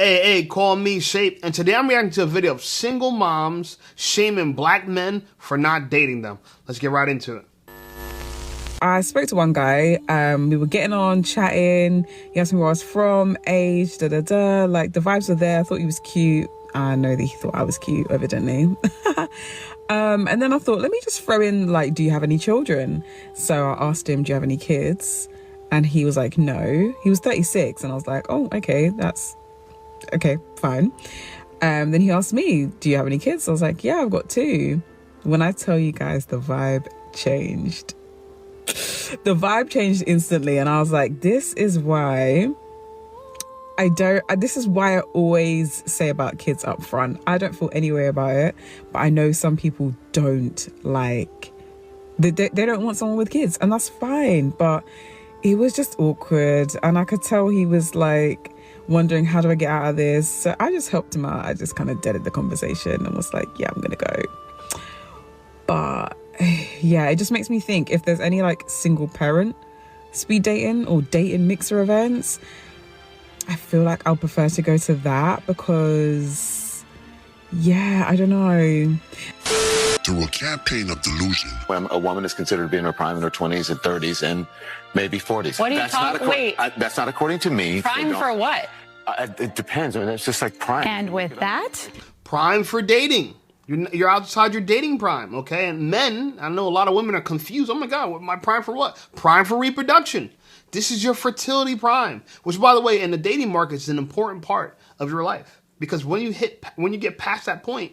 Hey, call me Shape, and today I'm reacting to a video of single moms shaming black men for not dating them. Let's get right into it. I spoke to one guy, we were getting on, chatting, he asked me where I was from, age, like the vibes were there. I thought he was cute. I know that he thought I was cute, evidently. And then I thought, let me just throw in, like, do you have any children? So I asked him, do you have any kids? And he was like, no. He was 36, and I was like, oh, okay, that's okay, fine. Then he asked me, do you have any kids? I was like, yeah, I've got 2. When I tell you guys, the vibe changed. The vibe changed instantly, and I was like, this is why I always say about kids up front. I don't feel any way about it, but I know some people don't like, they don't want someone with kids, and that's fine. But it was just awkward, and I could tell he was like wondering, how do I get out of this? So I just helped him out. I just kind of deaded the conversation and was like, yeah, I'm gonna go. But yeah, it just makes me think, if there's any like single parent speed dating or dating mixer events, I feel like I'll prefer to go to that, because yeah, I don't know. Through a campaign of delusion, when a woman is considered to be in her prime in her 20s and 30s and maybe 40s. What are you talking? Wait, that's not according to me. Prime for what? It depends. I mean, it's just like prime. And with that, prime for dating. You're outside your dating prime, okay? And men, I know a lot of women are confused. Oh my God, my prime for what? Prime for reproduction. This is your fertility prime, which, by the way, in the dating market is an important part of your life, because when you get past that point,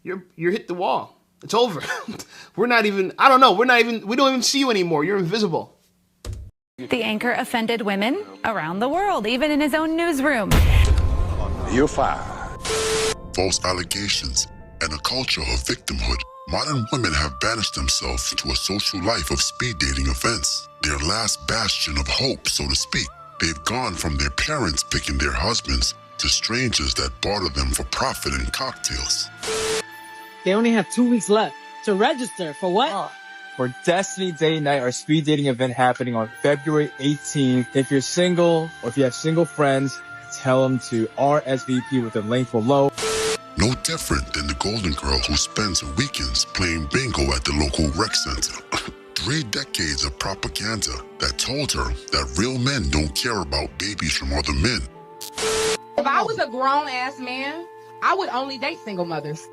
you're hit the wall. It's over. We don't even see you anymore. You're invisible. the anchor offended women around the world, even in his own newsroom. You're fired. False allegations and a culture of victimhood. Modern women have banished themselves to a social life of speed dating events, their last bastion of hope, so to speak. They've gone from their parents picking their husbands to strangers that barter them for profit and cocktails. They only have 2 weeks left to register for what? For Destiny Day Night, our speed dating event happening on February 18th. If you're single or if you have single friends, tell them to RSVP with the link below. No different than the golden girl who spends her weekends playing bingo at the local rec center. 3 decades of propaganda that told her that real men don't care about babies from other men. If I was a grown-ass man, I would only date single mothers.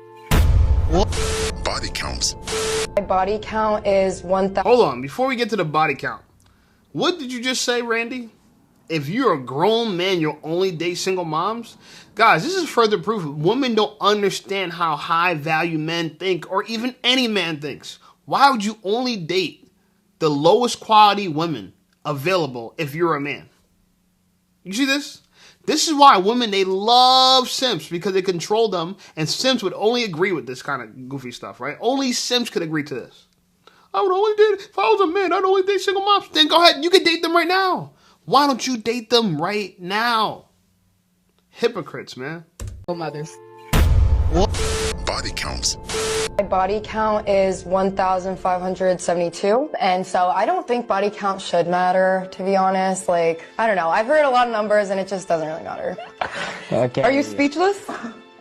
Body counts. My body count is 1,000. Hold on, before we get to the body count, what did you just say, Randy? If you're a grown man, you'll only date single moms? Guys, this is further proof women don't understand how high value men think, or even any man thinks. Why would you only date the lowest quality women available if you're a man? You see this? This is why women, they love simps, because they control them, and simps would only agree with this kind of goofy stuff, right? Only simps could agree to this. I would only date, if I was a man, I'd only date single moms. Then go ahead, you can date them right now. Why don't you date them right now? Hypocrites, man. Mothers. Body counts. My body count is 1,572. And so I don't think body count should matter, to be honest. Like, I don't know. I've heard a lot of numbers and it just doesn't really matter. Okay. Are you speechless?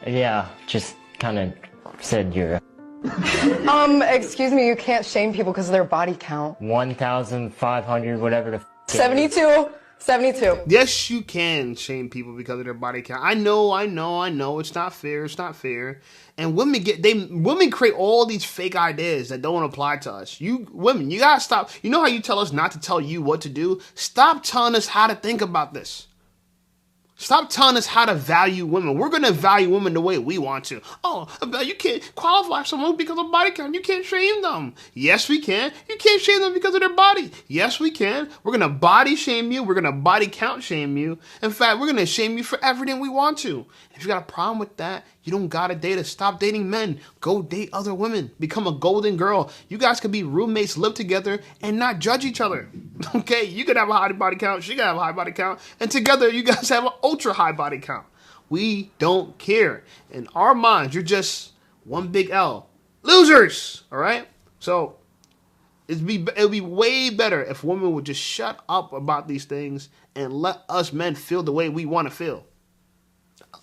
Yeah, just kind of said you're... Excuse me, you can't shame people because of their body count. 1,500, whatever the... 72. Yes, you can shame people because of their body count. I know. It's not fair. And women create all these fake ideas that don't apply to us. You women, you gotta stop. You know how you tell us not to tell you what to do? Stop telling us how to think about this. Stop telling us how to value women. We're going to value women the way we want to. Oh, you can't qualify someone because of body count. You can't shame them. Yes, we can. You can't shame them because of their body. Yes, we can. We're going to body shame you. We're going to body count shame you. In fact, we're going to shame you for everything we want to. If you got a problem with that, you don't got to date us. Stop dating men. Go date other women. Become a golden girl. You guys could be roommates, live together, and not judge each other. Okay? You could have a high body count. She could have a high body count. And together, you guys have an ultra high body count. We don't care. In our minds, you're just one big L. Losers! All right? So, it'd be way better if women would just shut up about these things and let us men feel the way we want to feel.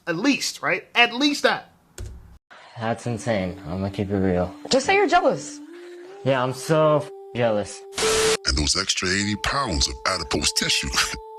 At least, right? At least that. That's insane. I'm gonna keep it real. Just say you're jealous. Yeah, I'm so jealous. And those extra 80 pounds of adipose tissue.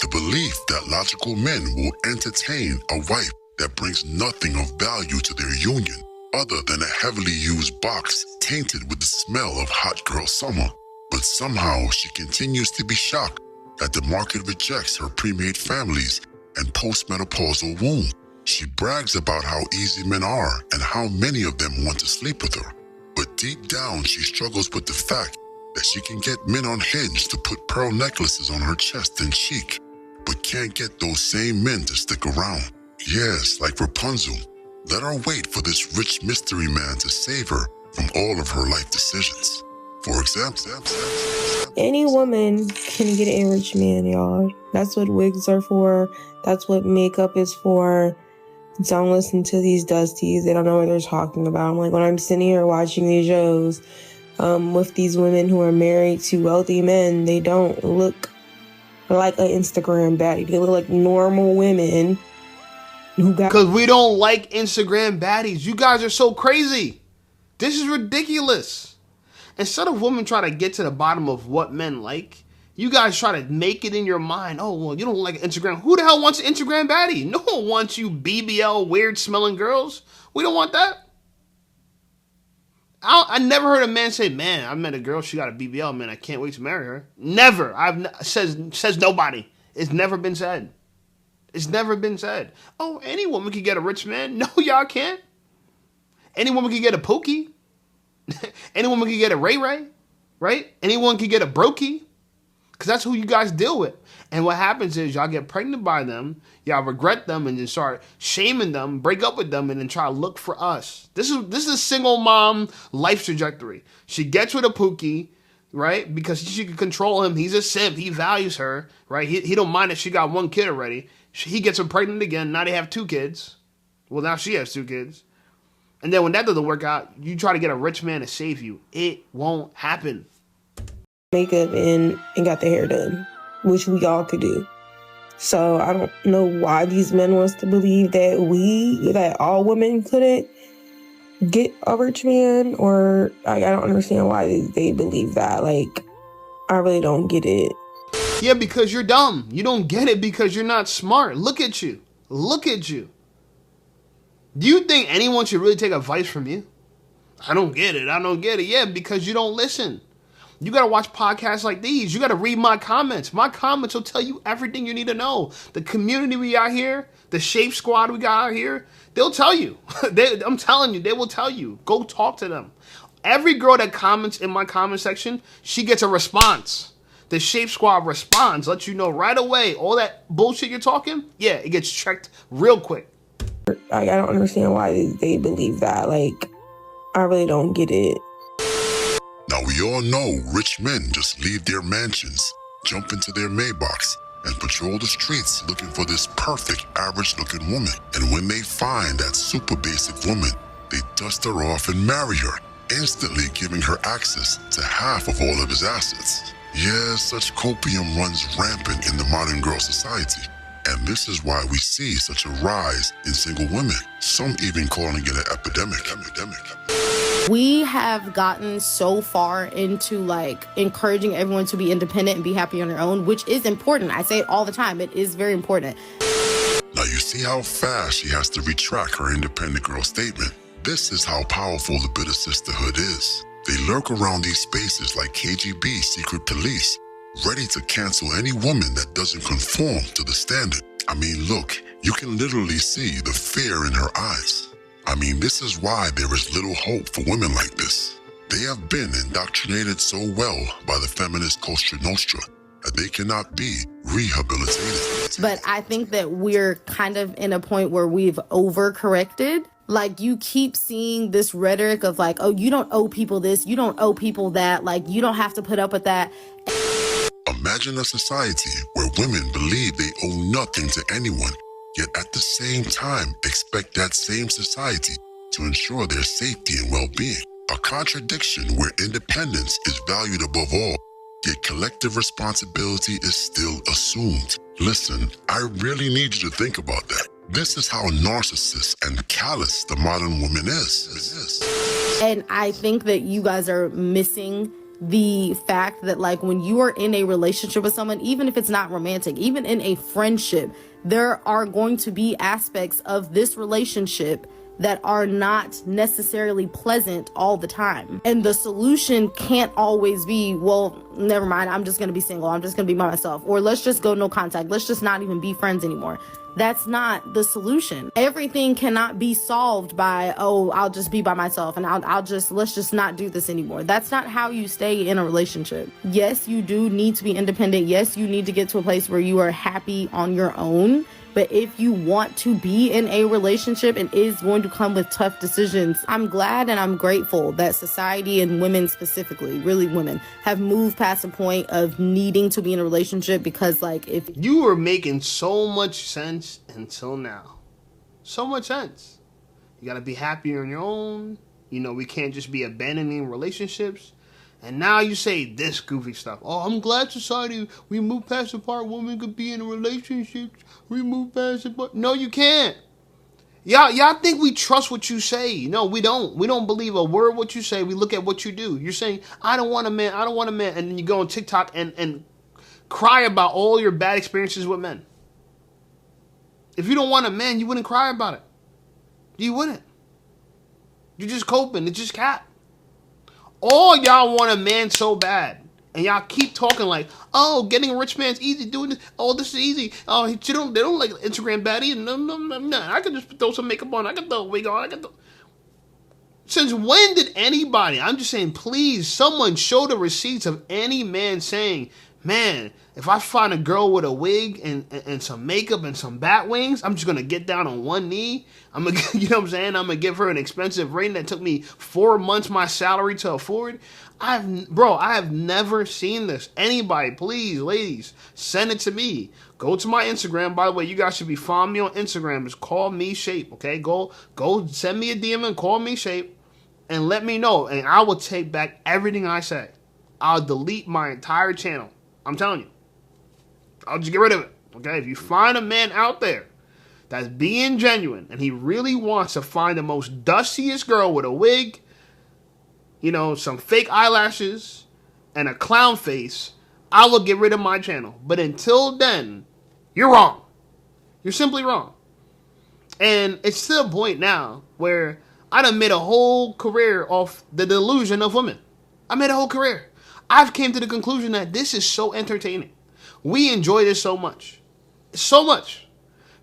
The belief that logical men will entertain a wife that brings nothing of value to their union other than a heavily used box tainted with the smell of hot girl summer. But somehow she continues to be shocked that the market rejects her pre-made families and postmenopausal womb. She brags about how easy men are and how many of them want to sleep with her. But deep down, she struggles with the fact that she can get men on Hinge to put pearl necklaces on her chest and cheek, but can't get those same men to stick around. Yes, like Rapunzel, let her wait for this rich mystery man to save her from all of her life decisions. For example, any woman can get an rich man, y'all. That's what wigs are for. That's what makeup is for. Don't listen to these dusties. They don't know what they're talking about. I'm like, when I'm sitting here watching these shows with these women who are married to wealthy men, they don't look like an Instagram baddie. They look like normal women who got... Because we don't like Instagram baddies. You guys are so crazy. This is ridiculous. Instead of women try to get to the bottom of what men like, you guys try to make it in your mind, oh, well, you don't like Instagram. Who the hell wants an Instagram baddie? No one wants you BBL weird-smelling girls. We don't want that. I never heard a man say, man, I met a girl, she got a BBL, man, I can't wait to marry her. Never. Says nobody. It's never been said. It's never been said. Oh, any woman can get a rich man. No, y'all can't. Any woman can get a Pokey. Any woman can get a Ray Ray, right? Anyone can get a Brokey, because that's who you guys deal with. And what happens is y'all get pregnant by them, y'all regret them, and then start shaming them, break up with them, and then try to look for us. This is a single mom life trajectory. She gets with a Pookie, right? Because she can control him. He's a simp. He values her, right? He don't mind that she got one kid already. He gets her pregnant again. Now they have 2 kids. Well, now she has 2 kids. And then when that doesn't work out, you try to get a rich man to save you. It won't happen. Makeup and got their hair done, which we all could do. So I don't know why these men wants to believe that all women couldn't get a rich man, or I don't understand why they believe that. Like, I really don't get it. Yeah, because you're dumb. You don't get it because you're not smart. Look at you. Look at you. Do you think anyone should really take advice from you? I don't get it. I don't get it. Yeah, because you don't listen. You got to watch podcasts like these. You got to read my comments. My comments will tell you everything you need to know. The community we got here, the Shape Squad we got out here, they'll tell you. I'm telling you, they will tell you. Go talk to them. Every girl that comments in my comment section, she gets a response. The Shape Squad responds, lets you know right away. All that bullshit you're talking, yeah, it gets checked real quick. I don't understand why they believe that. Like, I really don't get it. Now we all know rich men just leave their mansions, jump into their Maybachs, and patrol the streets looking for this perfect average-looking woman. And when they find that super basic woman, they dust her off and marry her, instantly giving her access to half of all of his assets. Yeah, such copium runs rampant in the modern girl society. And this is why we see such a rise in single women, some even calling it an epidemic. We have gotten so far into like encouraging everyone to be independent and be happy on their own, which is important. I say it all the time. It is very important. Now you see how fast she has to retract her independent girl statement. This is how powerful the bitter sisterhood is. They lurk around these spaces like KGB secret police, ready to cancel any woman that doesn't conform to the standard. I mean, look, you can literally see the fear in her eyes. I mean, this is why there is little hope for women like this. They have been indoctrinated so well by the feminist Cosa Nostra that they cannot be rehabilitated. But I think that we're kind of in a point where we've overcorrected. Like, you keep seeing this rhetoric of like, oh, you don't owe people this, you don't owe people that, like, you don't have to put up with that. Imagine a society where women believe they owe nothing to anyone, yet at the same time expect that same society to ensure their safety and well-being. A contradiction where independence is valued above all, yet collective responsibility is still assumed. Listen, I really need you to think about that. This is how narcissist and callous the modern woman is. And I think that you guys are missing the fact that, like, when you are in a relationship with someone, even if it's not romantic, even in a friendship, there are going to be aspects of this relationship that are not necessarily pleasant all the time. And the solution can't always be, well, never mind, I'm just going to be single. I'm just going to be by myself. Or let's just go no contact. Let's just not even be friends anymore. That's not the solution. Everything cannot be solved by, oh, I'll just be by myself and let's just not do this anymore. That's not how you stay in a relationship. Yes, you do need to be independent. Yes, you need to get to a place where you are happy on your own. But if you want to be in a relationship, it is going to come with tough decisions. I'm glad and I'm grateful that society and women specifically, really women, have moved past the point of needing to be in a relationship, because, like, if you were making so much sense until now. So much sense. You got to be happy on your own. You know, we can't just be abandoning relationships. And now you say this goofy stuff. Oh, I'm glad society, we moved past the part women could be in a relationship. We moved past the part. No, you can't. Y'all think we trust what you say. No, we don't. We don't believe a word what you say. We look at what you do. You're saying, I don't want a man. I don't want a man. And then you go on TikTok and cry about all your bad experiences with men. If you don't want a man, you wouldn't cry about it. You wouldn't. You're just coping. It's just cap. All y'all want a man so bad. And y'all keep talking like, oh, getting a rich man's easy, doing this. Oh, this is easy. Oh, they don't like Instagram baddie. No. I could just throw some makeup on. I could throw a wig on. Since when did anybody, I'm just saying, please, someone show the receipts of any man saying, man, if I find a girl with a wig and some makeup and some bat wings, I'm just going to get down on one knee. I'm going to, you know what I'm saying? I'm going to give her an expensive ring that took me 4 months my salary to afford. I have never seen this. Anybody, please, ladies, send it to me. Go to my Instagram. By the way, you guys should be following me on Instagram. It's Call Me Shape, okay? Go send me a DM and Call Me Shape and let me know. And I will take back everything I say. I'll delete my entire channel. I'm telling you. I'll just get rid of it, okay? If you find a man out there that's being genuine and he really wants to find the most dustiest girl with a wig, you know, some fake eyelashes, and a clown face, I will get rid of my channel. But until then, you're wrong. You're simply wrong. And it's to the point now where I done made a whole career off the delusion of women. I made a whole career. I've came to the conclusion that this is so entertaining. We enjoy this so much. So much.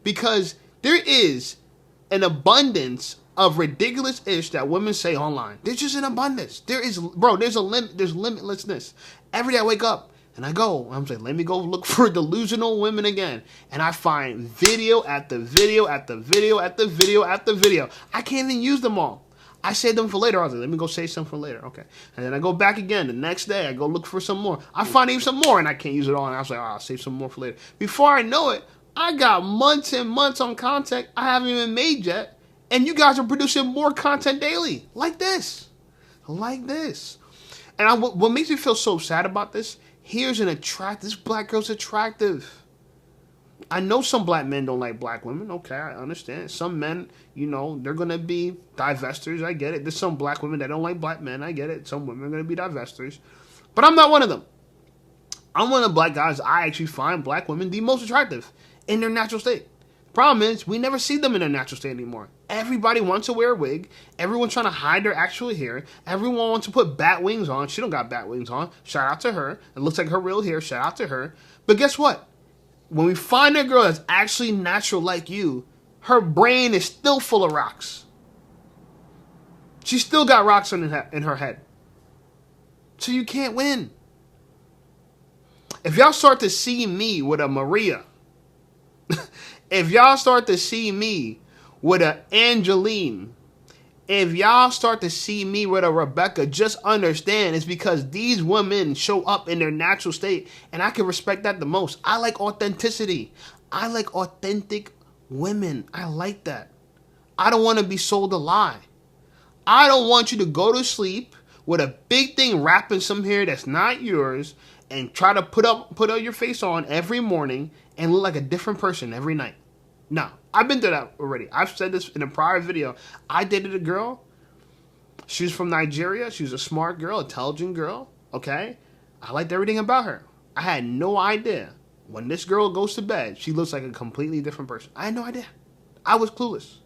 Because there is an abundance of ridiculous ish that women say online. There's just an abundance. There's limitlessness. Every day I wake up and I go, I'm saying, let me go look for delusional women again. And I find video after video after video after video after video. I can't even use them all. I save them for later. I was like, let me go save some for later. Okay. And then I go back again. The next day, I go look for some more. I find even some more, and I can't use it all. And I was like, I'll save some more for later. Before I know it, I got months and months on content I haven't even made yet. And you guys are producing more content daily. Like this. Like this. And what makes me feel so sad about this, this black girl's attractive. I know some black men don't like black women. Okay, I understand. Some men, you know, they're going to be divestors. I get it. There's some black women that don't like black men. I get it. Some women are going to be divestors. But I'm not one of them. I'm one of the black guys. I actually find black women the most attractive in their natural state. Problem is, we never see them in their natural state anymore. Everybody wants to wear a wig. Everyone's trying to hide their actual hair. Everyone wants to put bat wings on. She don't got bat wings on. Shout out to her. It looks like her real hair. Shout out to her. But guess what? When we find a girl that's actually natural like you, her brain is still full of rocks. She still got rocks in her head. So you can't win. If y'all start to see me with a Maria, if y'all start to see me with a Angeline, if y'all start to see me with a Rebecca, just understand it's because these women show up in their natural state, and I can respect that the most. I like authenticity. I like authentic women. I like that. I don't want to be sold a lie. I don't want you to go to sleep with a big thing wrapping some hair that's not yours and try to put up your face on every morning and look like a different person every night. No, I've been through that already. I've said this in a prior video. I dated a girl. She was from Nigeria. She was a smart girl, intelligent girl. Okay? I liked everything about her. I had no idea. When this girl goes to bed, she looks like a completely different person. I had no idea. I was clueless.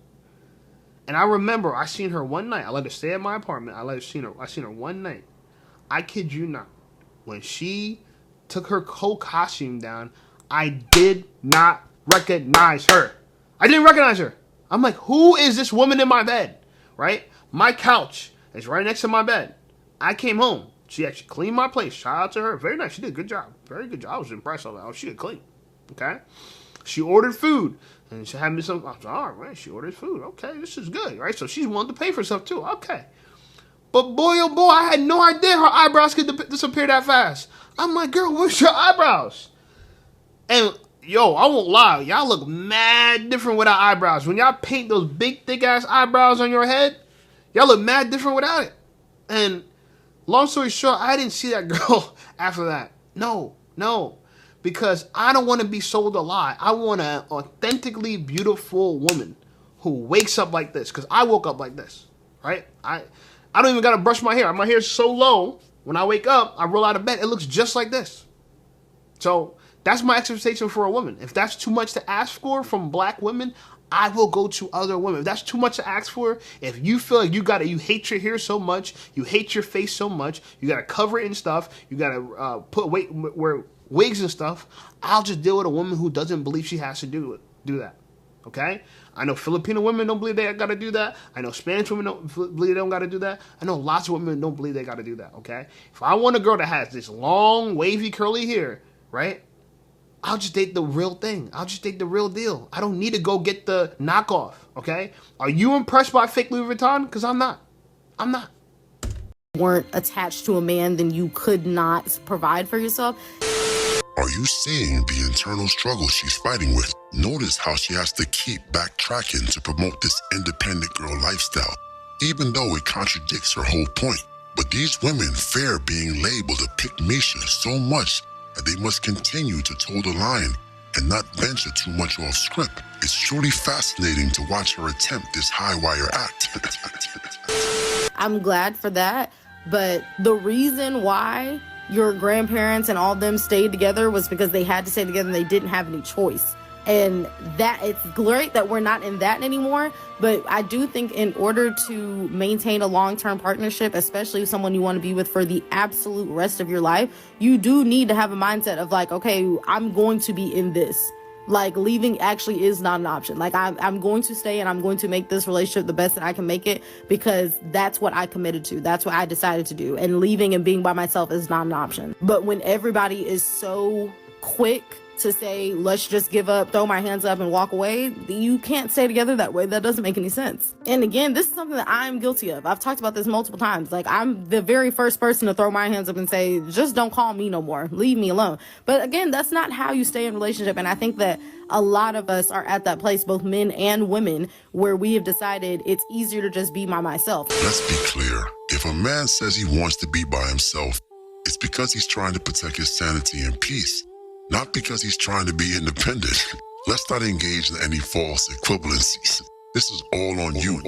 And I remember I seen her one night. I let her stay at my apartment. I seen her one night. I kid you not. When she took her whole costume down, I did not recognize her. I didn't recognize her. I'm like, who is this woman in my bed? Right? My couch is right next to my bed. I came home. She actually cleaned my place. Shout out to her. Very nice. She did a good job. Very good job. I was impressed. I was like, oh, she could clean. Okay? She ordered food. And she had me some. I was like, all right, she ordered food. Okay, this is good. Right? So she's willing to pay for stuff too. Okay. But boy, oh boy, I had no idea her eyebrows could disappear that fast. I'm like, girl, where's your eyebrows? And yo, I won't lie. Y'all look mad different without eyebrows. When y'all paint those big, thick-ass eyebrows on your head, y'all look mad different without it. And long story short, I didn't see that girl after that. No. Because I don't want to be sold a lie. I want an authentically beautiful woman who wakes up like this. Because I woke up like this, right? I don't even got to brush my hair. My hair's so low. When I wake up, I roll out of bed. It looks just like this. So that's my expectation for a woman. If that's too much to ask for from black women, I will go to other women. If that's too much to ask for, if you feel like you hate your hair so much, you hate your face so much, you got to cover it in stuff, you got to wear wigs and stuff, I'll just deal with a woman who doesn't believe she has to do that. Okay? I know Filipino women don't believe they got to do that. I know Spanish women don't believe they don't got to do that. I know lots of women don't believe they got to do that. Okay? If I want a girl that has this long, wavy, curly hair, right? I'll just date the real thing. I'll just date the real deal. I don't need to go get the knockoff. Okay? Are you impressed by fake Louis Vuitton? Because I'm not. Weren't attached to a man, then you could not provide for yourself. Are you seeing the internal struggle she's fighting with? Notice how she has to keep backtracking to promote this independent girl lifestyle, even though it contradicts her whole point. But these women fear being labeled a pick-me-sha so much that they must continue to toe the line and not venture too much off script. It's truly fascinating to watch her attempt this high-wire act. I'm glad for that, but the reason why your grandparents and all them stayed together was because they had to stay together and they didn't have any choice. And that it's great that we're not in that anymore, but I do think in order to maintain a long-term partnership, especially someone you want to be with for the absolute rest of your life, you do need to have a mindset of like, okay, I'm going to be in this. Like, leaving actually is not an option. Like, I'm going to stay and I'm going to make this relationship the best that I can make it because that's what I committed to. That's what I decided to do. And leaving and being by myself is not an option. But when everybody is so quick to say, let's just give up, throw my hands up and walk away, you can't stay together that way. That doesn't make any sense. And again, this is something that I'm guilty of. I've talked about this multiple times. Like, I'm the very first person to throw my hands up and say, just don't call me no more. Leave me alone. But again, that's not how you stay in a relationship. And I think that a lot of us are at that place, both men and women, where we have decided it's easier to just be by myself. Let's be clear. If a man says he wants to be by himself, it's because he's trying to protect his sanity and peace. Not because he's trying to be independent. Let's not engage in any false equivalencies. This is all on you.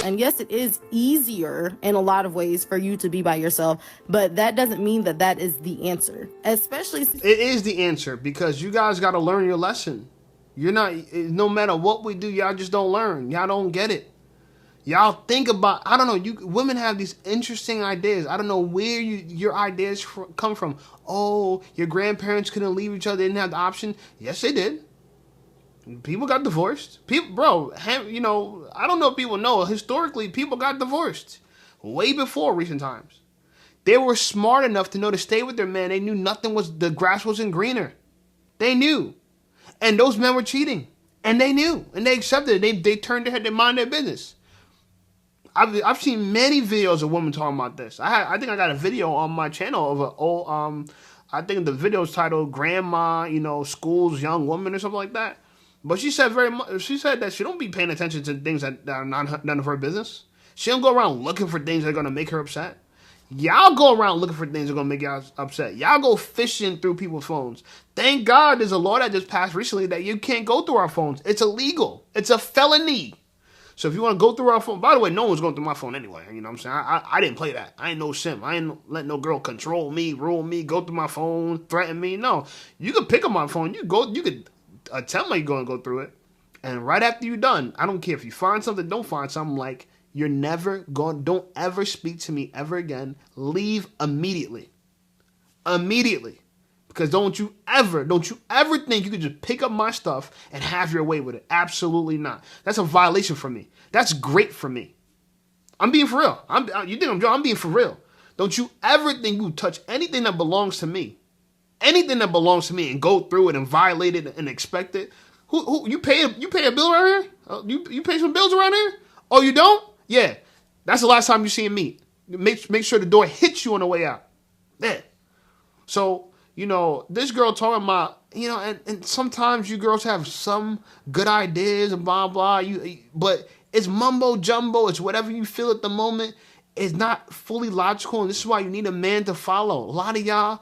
And yes, it is easier in a lot of ways for you to be by yourself, but that doesn't mean that that is the answer. Especially, it is the answer because you guys got to learn your lesson. You're not, no matter what we do, y'all just don't learn. Y'all don't get it. Y'all think about, I don't know, women have these interesting ideas. I don't know where your ideas come from. Oh, your grandparents couldn't leave each other, they didn't have the option. Yes, they did. People got divorced. Bro, you know, I don't know if people know, historically, people got divorced way before recent times. They were smart enough to know to stay with their man. They knew the grass wasn't greener. They knew. And those men were cheating. And they knew. And they accepted it. They turned their head, they mind their business. I've seen many videos of women talking about this. I think I got a video on my channel of an old, I think the video is titled Grandma, you know, School's Young Woman or something like that. But she said that she don't be paying attention to things that are none of her business. She don't go around looking for things that are going to make her upset. Y'all go around looking for things that are going to make y'all upset. Y'all go fishing through people's phones. Thank God there's a law that just passed recently that you can't go through our phones. It's illegal. It's a felony. So if you want to go through our phone, by the way, no one's going through my phone anyway. You know what I'm saying? I didn't play that. I ain't no simp. I ain't let no girl control me, rule me, go through my phone, threaten me. No. You could pick up my phone. You could attempt like you're going to go through it. And right after you're done, I don't care if you find something, don't find something, like, you're never going, don't ever speak to me ever again. Leave immediately. Immediately. Because don't you ever think you could just pick up my stuff and have your way with it. Absolutely not. That's a violation for me. That's great for me. I'm being for real. You think I'm joking? I'm being for real. Don't you ever think you touch anything that belongs to me. Anything that belongs to me and go through it and violate it and expect it. Who you pay a bill around here? You pay some bills around here? Oh, you don't? Yeah. That's the last time you see me. Make sure the door hits you on the way out. Yeah. So, this girl talking about, and sometimes you girls have some good ideas and blah, blah, but it's mumbo jumbo. It's whatever you feel at the moment. It's not fully logical, and this is why you need a man to follow. A lot of y'all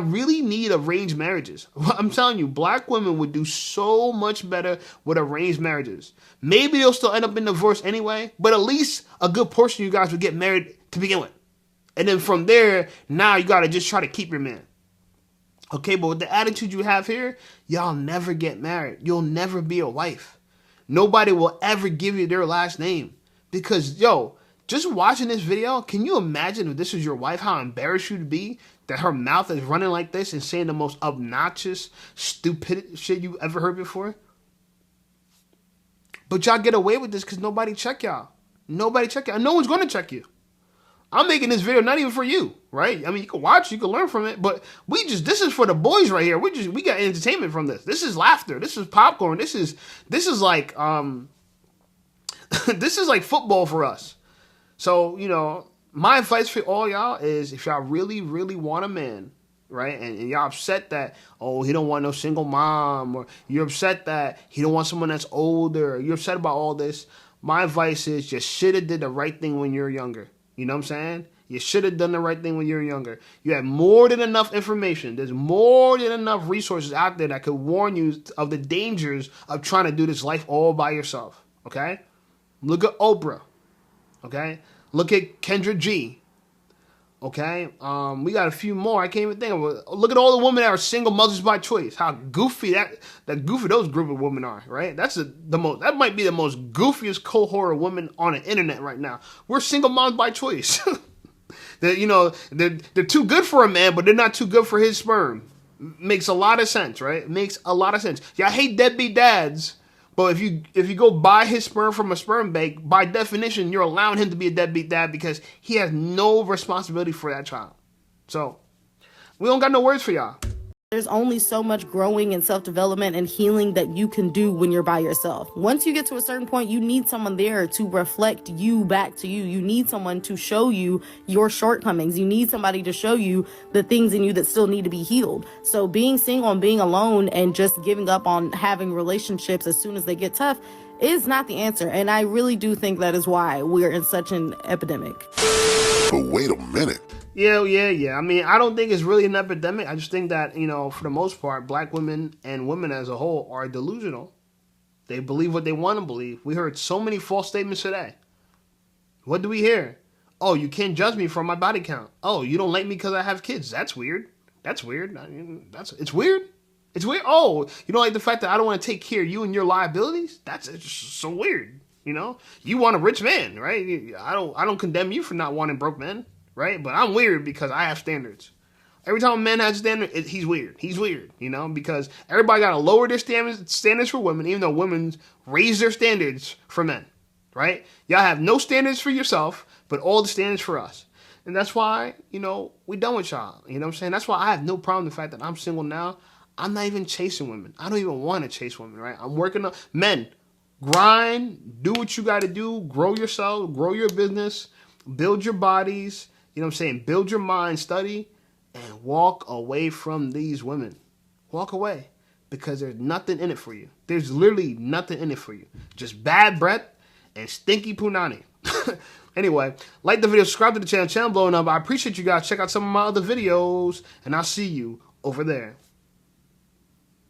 really need arranged marriages. I'm telling you, black women would do so much better with arranged marriages. Maybe they'll still end up in divorce anyway, but at least a good portion of you guys would get married to begin with. And then from there, now you got to just try to keep your man. Okay, but with the attitude you have here, y'all never get married. You'll never be a wife. Nobody will ever give you their last name. Because, just watching this video, can you imagine if this was your wife, how embarrassed you'd be that her mouth is running like this and saying the most obnoxious, stupid shit you ever heard before? But y'all get away with this because nobody check y'all. Nobody check y'all. No one's going to check you. I'm making this video not even for you, right? I mean, you can watch, you can learn from it, but this is for the boys right here. We got entertainment from this. This is laughter. This is popcorn. This is like this is like football for us. So, my advice for all y'all is if y'all really, really want a man, right? And y'all upset that, he don't want no single mom, or you're upset that he don't want someone that's older, you're upset about all this. My advice is you should have did the right thing when you were younger. You know what I'm saying? You should have done the right thing when you were younger. You had more than enough information. There's more than enough resources out there that could warn you of the dangers of trying to do this life all by yourself. Okay? Look at Oprah. Okay? Look at Kendra G. Okay? We got a few more. I can't even think of it. Look at all the women that are single mothers by choice. How goofy those group of women are, right? That might be the most goofiest cohort of women on the internet right now. We're single moms by choice. They're too good for a man, but they're not too good for his sperm. Makes a lot of sense, right? Makes a lot of sense. Y'all hate deadbeat dads. But if you go buy his sperm from a sperm bank, by definition, you're allowing him to be a deadbeat dad because he has no responsibility for that child. So, we don't got no words for y'all. There's only so much growing and self-development and healing that you can do when you're by yourself. Once you get to a certain point, you need someone there to reflect you back to you. You need someone to show you your shortcomings. You need somebody to show you the things in you that still need to be healed. So being single and being alone and just giving up on having relationships as soon as they get tough is not the answer. And I really do think that is why we're in such an epidemic. But wait a minute. Yeah. I mean, I don't think it's really an epidemic. I just think that, for the most part, black women and women as a whole are delusional. They believe what they want to believe. We heard so many false statements today. What do we hear? Oh, you can't judge me for my body count. Oh, you don't like me because I have kids. That's weird. It's weird. It's weird. Oh, you don't like the fact that I don't want to take care of you and your liabilities? It's just so weird. You want a rich man, right? I don't condemn you for not wanting broke men. Right? But I'm weird because I have standards. Every time a man has a standard, he's weird. He's weird, because everybody got to lower their standards for women, even though women raise their standards for men, right? Y'all have no standards for yourself, but all the standards for us. And that's why, we done with y'all. You know what I'm saying? That's why I have no problem with the fact that I'm single now. I'm not even chasing women. I don't even want to chase women, right? I'm working on men. Grind, do what you got to do, grow yourself, grow your business, build your bodies. You know what I'm saying? Build your mind, study, and walk away from these women. Walk away. Because there's nothing in it for you. There's literally nothing in it for you. Just bad breath and stinky punani. Anyway, like the video, subscribe to the channel blowing up. I appreciate you guys. Check out some of my other videos, and I'll see you over there.